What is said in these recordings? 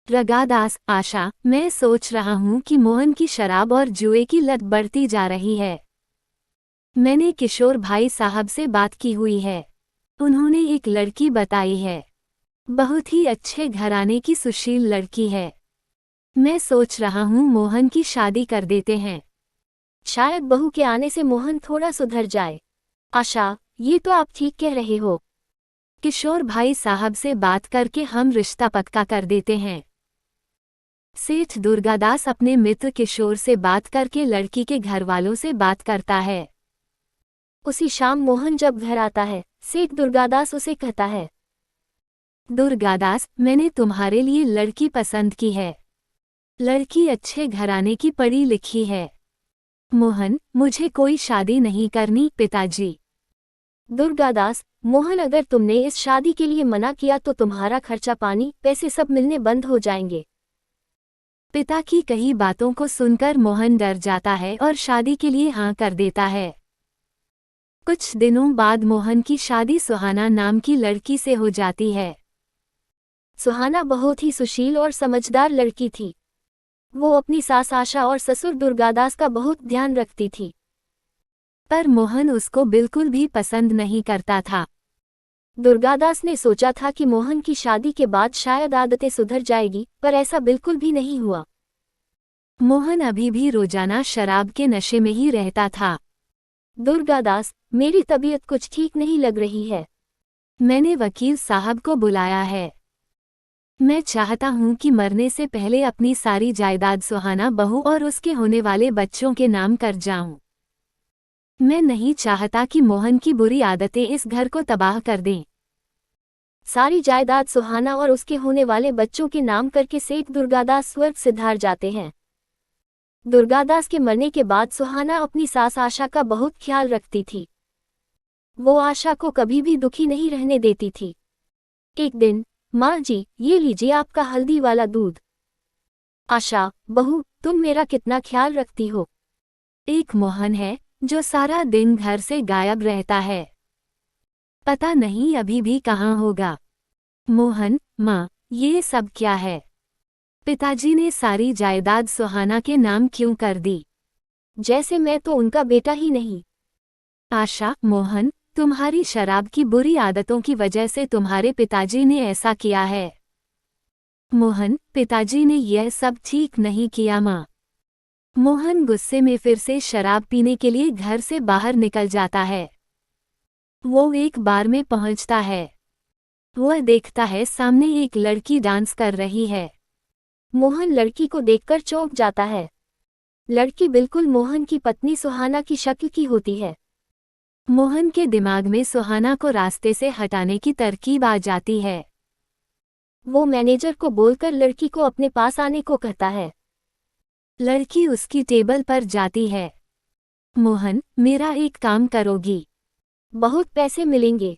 रगादास, आशा, मैं सोच रहा हूँ कि मोहन की शराब और जुए की लत बढ़ती जा रही है। मैंने किशोर भाई साहब से बात की हुई है। उन्होंने एक लड़की बताई है। बहुत ही अच्छे घराने की सुशील लड़की है। मैं सोच रहा हूँ मोहन की शादी कर देते हैं। शायद बहू के आने से मोहन थोड़ा सुधर जाए। आशा, ये तो आप ठीक कह रहे हो। किशोर भाई साहब से बात करके हम रिश्ता पक्का कर देते हैं। सेठ दुर्गादास अपने मित्र किशोर से बात करके लड़की के घरवालों से बात करता है। उसी शाम मोहन जब घर आता है, सेठ दुर्गादास उसे कहता है, दुर्गादास, मैंने तुम्हारे लिए लड़की पसंद की है। लड़की अच्छे घराने की पढ़ी लिखी है। मोहन, मुझे कोई शादी नहीं करनी पिताजी। दुर्गादास, मोहन, अगर तुमने इस शादी के लिए मना किया तो तुम्हारा खर्चा पानी पैसे सब मिलने बंद हो जाएंगे। पिता की कही बातों को सुनकर मोहन डर जाता है और शादी के लिए हाँ कर देता है। कुछ दिनों बाद मोहन की शादी सुहाना नाम की लड़की से हो जाती है। सुहाना बहुत ही सुशील और समझदार लड़की थी। वो अपनी सास आशा और ससुर दुर्गादास का बहुत ध्यान रखती थी। पर मोहन उसको बिल्कुल भी पसंद नहीं करता था। दुर्गादास ने सोचा था कि मोहन की शादी के बाद शायद आदतें सुधर जाएगी, पर ऐसा बिल्कुल भी नहीं हुआ। मोहन अभी भी रोजाना शराब के नशे में ही रहता था। दुर्गादास, मेरी तबीयत कुछ ठीक नहीं लग रही है। मैंने वकील साहब को बुलाया है। मैं चाहता हूँ कि मरने से पहले अपनी सारी जायदाद सुहाना बहू और उसके होने वाले बच्चों के नाम कर जाऊं। मैं नहीं चाहता कि मोहन की बुरी आदतें इस घर को तबाह कर दें। सारी जायदाद सुहाना और उसके होने वाले बच्चों के नाम करके सेठ दुर्गादास स्वर्ग सिधार जाते हैं। दुर्गादास के मरने के बाद सुहाना अपनी सास आशा का बहुत ख्याल रखती थी। वो आशा को कभी भी दुखी नहीं रहने देती थी। एक दिन, माँ जी, ये लीजिए आपका हल्दी वाला दूध। आशा, बहू, तुम मेरा कितना ख्याल रखती हो। एक मोहन है जो सारा दिन घर से गायब रहता है। पता नहीं अभी भी कहाँ होगा। मोहन, माँ, ये सब क्या है? पिताजी ने सारी जायदाद सुहाना के नाम क्यों कर दी? जैसे मैं तो उनका बेटा ही नहीं। आशा, मोहन, तुम्हारी शराब की बुरी आदतों की वजह से तुम्हारे पिताजी ने ऐसा किया है। मोहन, पिताजी ने यह सब ठीक नहीं किया माँ। मोहन गुस्से में फिर से शराब पीने के लिए घर से बाहर निकल जाता है। वो एक बार में पहुंचता है। वह देखता है सामने एक लड़की डांस कर रही है। मोहन लड़की को देखकर चौंक जाता है। लड़की बिल्कुल मोहन की पत्नी सुहाना की शक्ल की होती है। मोहन के दिमाग में सुहाना को रास्ते से हटाने की तरकीब आ जाती है। वो मैनेजर को बोलकर लड़की को अपने पास आने को कहता है। लड़की उसकी टेबल पर जाती है। मोहन, मेरा एक काम करोगी? बहुत पैसे मिलेंगे।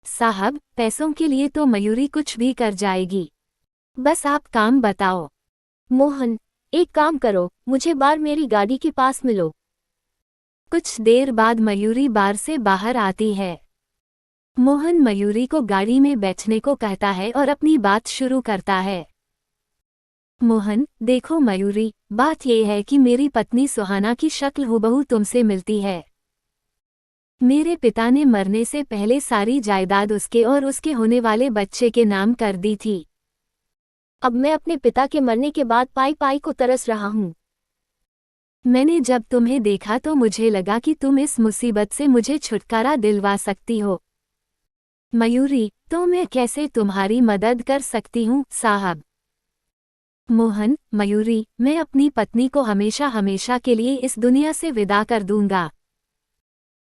साहब, पैसों के लिए तो मयूरी कुछ भी कर जाएगी। बस आप काम बताओ। मोहन, एक काम करो, मुझे बार मेरी गाड़ी के पास मिलो। कुछ देर बाद मयूरी बार से बाहर आती है। मोहन मयूरी को गाड़ी में बैठने को कहता है और अपनी बात शुरू करता है। मोहन, देखो मयूरी, बात यह है कि मेरी पत्नी सुहाना की शक्ल हूबहू तुमसे मिलती है। मेरे पिता ने मरने से पहले सारी जायदाद उसके और उसके होने वाले बच्चे के नाम कर दी थी। अब मैं अपने पिता के मरने के बाद पाई पाई को तरस रहा हूँ। मैंने जब तुम्हें देखा तो मुझे लगा कि तुम इस मुसीबत से मुझे छुटकारा दिलवा सकती हो। मयूरी, तो मैं कैसे तुम्हारी मदद कर सकती हूँ साहब? मोहन, मयूरी, मैं अपनी पत्नी को हमेशा हमेशा के लिए इस दुनिया से विदा कर दूंगा।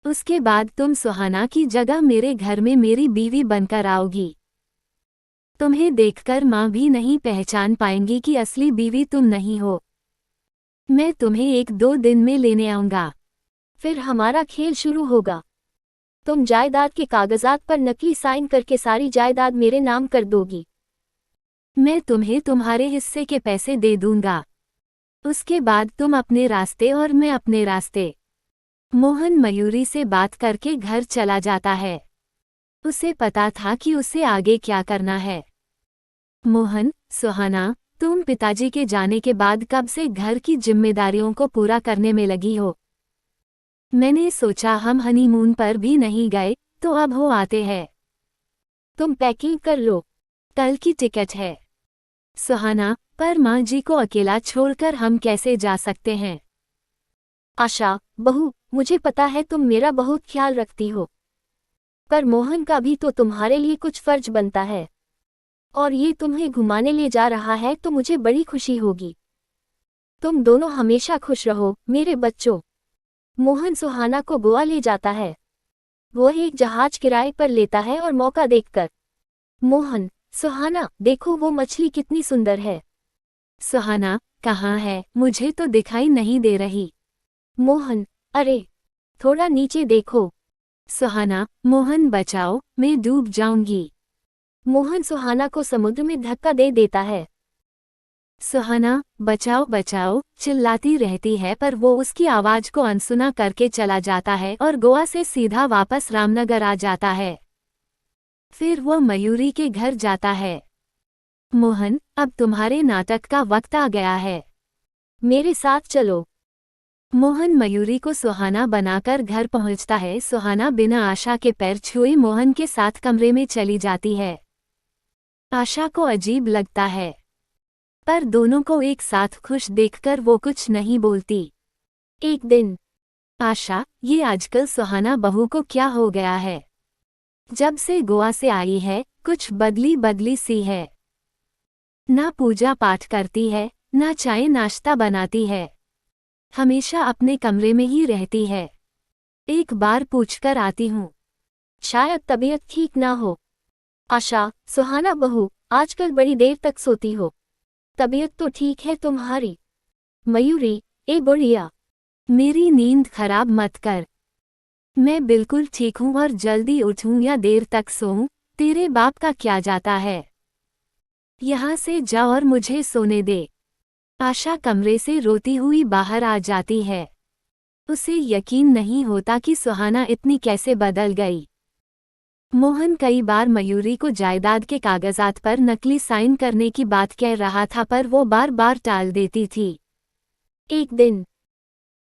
उसके बाद तुम सुहाना की जगह मेरे घर में मेरी बीवी बनकर आओगी। तुम्हें देखकर माँ भी नहीं पहचान पाएंगी कि असली बीवी तुम नहीं हो। मैं तुम्हें 1-2 दिन में लेने आऊंगा। फिर हमारा खेल शुरू होगा। तुम जायदाद के कागजात पर नकली साइन करके सारी जायदाद मेरे नाम कर दोगी। मैं तुम्हें तुम्हारे हिस्से के पैसे दे दूंगा। उसके बाद तुम अपने रास्ते और मैं अपने रास्ते। मोहन मयूरी से बात करके घर चला जाता है। उसे पता था कि उसे आगे क्या करना है। मोहन, सुहाना, तुम पिताजी के जाने के बाद कब से घर की जिम्मेदारियों को पूरा करने में लगी हो? मैंने सोचा हम हनीमून पर भी नहीं गए, तो अब हो आते हैं। तुम पैकिंग कर लो। कल की टिकट है। सुहाना, पर माँ जी को अकेला छोड़कर हम कैसे जा सकते हैं? आशा, बहू, मुझे पता है तुम मेरा बहुत ख्याल रखती हो, पर मोहन का भी तो तुम्हारे लिए कुछ फर्ज बनता है। और ये तुम्हें घुमाने ले जा रहा है तो मुझे बड़ी खुशी होगी। तुम दोनों हमेशा खुश रहो मेरे बच्चों। मोहन सुहाना को गोवा ले जाता है। वो एक जहाज किराए पर लेता है और मौका देखकर, मोहन, सुहाना, देखो वो मछली कितनी सुंदर है। सुहाना, कहाँ है? मुझे तो दिखाई नहीं दे रही। मोहन, अरे, थोड़ा नीचे देखो। सुहाना, मोहन बचाओ, मैं डूब जाऊंगी। मोहन सुहाना को समुद्र में धक्का दे देता है। सुहाना, बचाओ बचाओ, चिल्लाती रहती है पर वो उसकी आवाज को अनसुना करके चला जाता है और गोवा से सीधा वापस रामनगर आ जाता है। फिर वो मयूरी के घर जाता है। मोहन, अब तुम्हारे नाटक का वक्त आ गया है। मेरे साथ चलो। मोहन मयूरी को सुहाना बनाकर घर पहुंचता है। सुहाना बिना आशा के पैर छुए मोहन के साथ कमरे में चली जाती है। आशा को अजीब लगता है, पर दोनों को एक साथ खुश देखकर वो कुछ नहीं बोलती। एक दिन, आशा, ये आजकल सुहाना बहू को क्या हो गया है? जब से गोवा से आई है, कुछ बदली बदली सी है। ना पूजा पाठ करती है, ना चाय नाश्ता बनाती है। हमेशा अपने कमरे में ही रहती है। एक बार पूछकर आती हूँ। शायद तबीयत ठीक ना हो। आशा, सुहाना बहू, आजकल बड़ी देर तक सोती हो। तबीयत तो ठीक है तुम्हारी। मयूरी, ए बुढ़िया, मेरी नींद खराब मत कर। मैं बिल्कुल ठीक हूँ और जल्दी उठूँ या देर तक सोऊं, तेरे बाप का क्या जाता है? यहाँ से जा और मुझे सोने दे। आशा कमरे से रोती हुई बाहर आ जाती है। उसे यकीन नहीं होता कि सुहाना इतनी कैसे बदल गई। मोहन कई बार मयूरी को जायदाद के कागजात पर नकली साइन करने की बात कह रहा था पर वो बार बार टाल देती थी। एक दिन,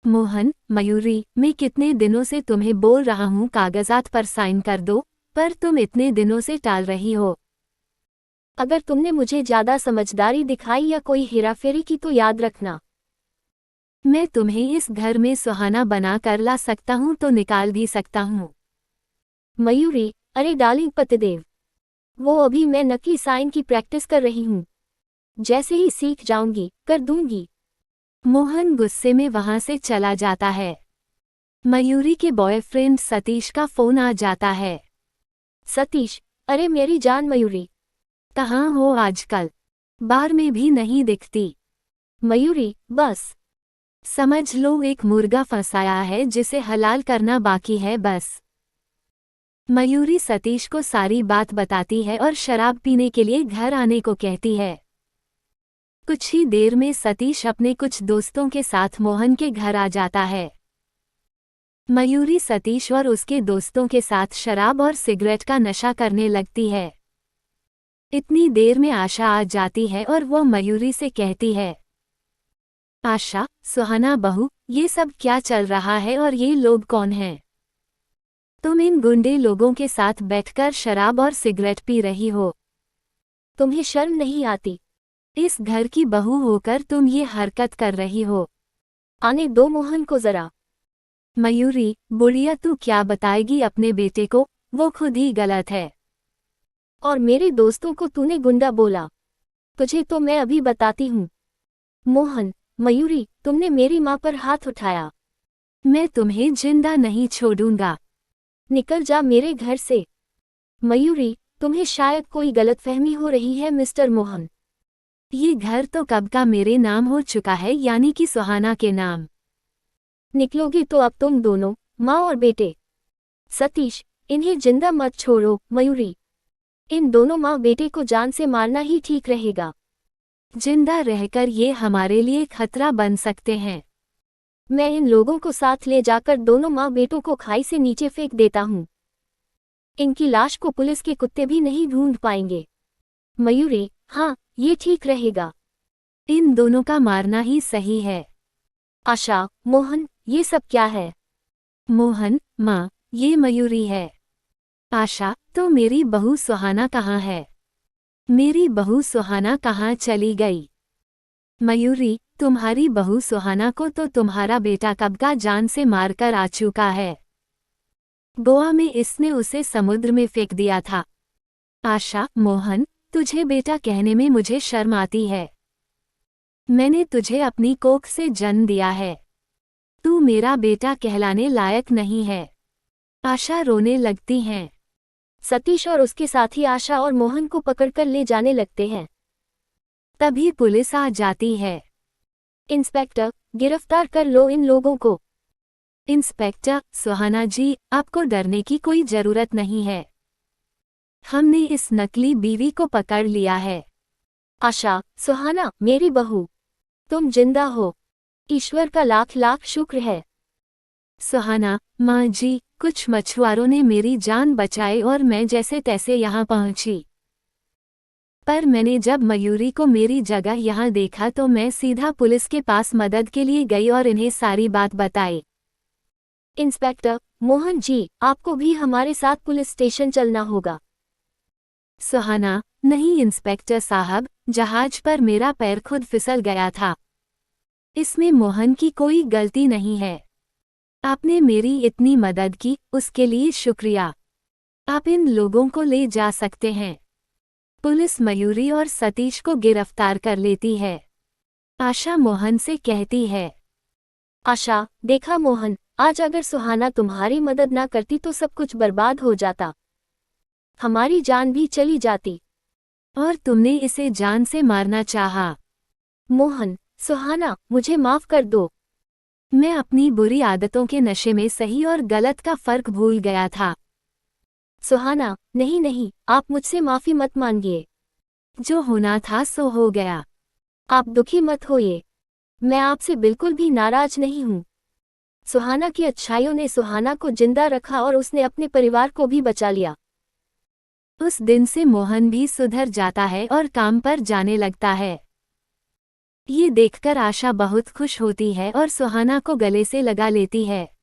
मोहन, मयूरी, मैं कितने दिनों से तुम्हें बोल रहा हूँ कागजात पर साइन कर दो, पर तुम इतने दिनों से टाल रही हो। अगर तुमने मुझे ज्यादा समझदारी दिखाई या कोई हेराफेरी की तो याद रखना। मैं तुम्हें इस घर में सुहाना बना कर ला सकता हूँ तो निकाल भी सकता हूँ। मयूरी, अरे डार्लिंग पतिदेव, वो अभी मैं नकली साइन की प्रैक्टिस कर रही हूँ। जैसे ही सीख जाऊंगी, कर दूंगी। मोहन गुस्से में वहां से चला जाता है। मयूरी के बॉयफ्रेंड सतीश का फोन आ जाता है। सतीश, अरे मेरी जान मयूरी, कहाँ हो आजकल? बार में भी नहीं दिखती। मयूरी, बस समझ लो एक मुर्गा फंसाया है जिसे हलाल करना बाकी है बस। मयूरी सतीश को सारी बात बताती है और शराब पीने के लिए घर आने को कहती है। कुछ ही देर में सतीश अपने कुछ दोस्तों के साथ मोहन के घर आ जाता है। मयूरी सतीश और उसके दोस्तों के साथ शराब और सिगरेट का नशा करने लगती है। इतनी देर में आशा आ जाती है और वो मयूरी से कहती है, आशा, सुहाना बहू, ये सब क्या चल रहा है और ये लोग कौन हैं? तुम इन गुंडे लोगों के साथ बैठकर शराब और सिगरेट पी रही हो। तुम्हें शर्म नहीं आती? इस घर की बहू होकर तुम ये हरकत कर रही हो। आने दो मोहन को जरा। मयूरी, बुढ़िया, तू क्या बताएगी अपने बेटे को? वो खुद ही गलत है। और मेरे दोस्तों को तूने गुंडा बोला? तुझे तो मैं अभी बताती हूँ। मोहन, मयूरी, तुमने मेरी माँ पर हाथ उठाया। मैं तुम्हें जिंदा नहीं छोड़ूंगा। निकल जा मेरे घर से। मयूरी, तुम्हें शायद कोई गलतफहमी हो रही है मिस्टर मोहन। ये घर तो कब का मेरे नाम हो चुका है, यानी कि सुहाना के नाम। निकलोगी तो अब तुम दोनों, माँ और बेटे। सतीश, इन्हें जिंदा मत छोड़ो। मयूरी, इन दोनों माँ बेटे को जान से मारना ही ठीक रहेगा। जिंदा रहकर ये हमारे लिए खतरा बन सकते हैं। मैं इन लोगों को साथ ले जाकर दोनों माँ बेटों को खाई से नीचे फेंक देता हूँ। इनकी लाश को पुलिस के कुत्ते भी नहीं ढूंढ पाएंगे। मयूरी, हाँ, ये ठीक रहेगा। इन दोनों का मारना ही सही है। आशा, मोहन, ये सब क्या है? मोहन, माँ, ये मयूरी है। आशा, तो मेरी बहू सुहाना कहाँ है? मेरी बहू सुहाना कहाँ चली गई? मयूरी, तुम्हारी बहू सुहाना को तो तुम्हारा बेटा कब का जान से मारकर आ चुका है। गोवा में इसने उसे समुद्र में फेंक दिया था। आशा, मोहन, तुझे बेटा कहने में मुझे शर्म आती है। मैंने तुझे अपनी कोख से जन्म दिया है। तू मेरा बेटा कहलाने लायक नहीं है। आशा रोने लगती हैं। सतीश और उसके साथी आशा और मोहन को पकड़कर ले जाने लगते हैं। तभी पुलिस आ जाती है। इंस्पेक्टर, गिरफ्तार कर लो इन लोगों को। इंस्पेक्टर, सुहाना जी, आपको डरने की कोई जरूरत नहीं है। हमने इस नकली बीवी को पकड़ लिया है। आशा, सुहाना, मेरी बहू, तुम जिंदा हो। ईश्वर का लाख लाख शुक्र है। सुहाना, माँ जी, कुछ मछुआरों ने मेरी जान बचाई और मैं जैसे तैसे यहाँ पहुंची। पर मैंने जब मयूरी को मेरी जगह यहाँ देखा तो मैं सीधा पुलिस के पास मदद के लिए गई और इन्हें सारी बात बताई। इंस्पेक्टर, मोहन जी, आपको भी हमारे साथ पुलिस स्टेशन चलना होगा। सुहाना, नहीं इंस्पेक्टर साहब, जहाज पर मेरा पैर खुद फिसल गया था। इसमें मोहन की कोई गलती नहीं है। आपने मेरी इतनी मदद की, उसके लिए शुक्रिया। आप इन लोगों को ले जा सकते हैं। पुलिस मयूरी और सतीश को गिरफ्तार कर लेती है। आशा मोहन से कहती है। आशा, देखा मोहन, आज अगर सुहाना तुम्हारी मदद ना करती तो सब कुछ बर्बाद हो जाता। हमारी जान भी चली जाती। और तुमने इसे जान से मारना चाहा। मोहन, सुहाना, मुझे माफ कर दो। मैं अपनी बुरी आदतों के नशे में सही और गलत का फर्क भूल गया था। सुहाना, नहीं नहीं, आप मुझसे माफी मत मांगिए। जो होना था सो हो गया। आप दुखी मत होइए। मैं आपसे बिल्कुल भी नाराज नहीं हूँ। सुहाना की अच्छाइयों ने सुहाना को जिंदा रखा और उसने अपने परिवार को भी बचा लिया। उस दिन से मोहन भी सुधर जाता है और काम पर जाने लगता है। ये देखकर आशा बहुत खुश होती है और सुहाना को गले से लगा लेती है।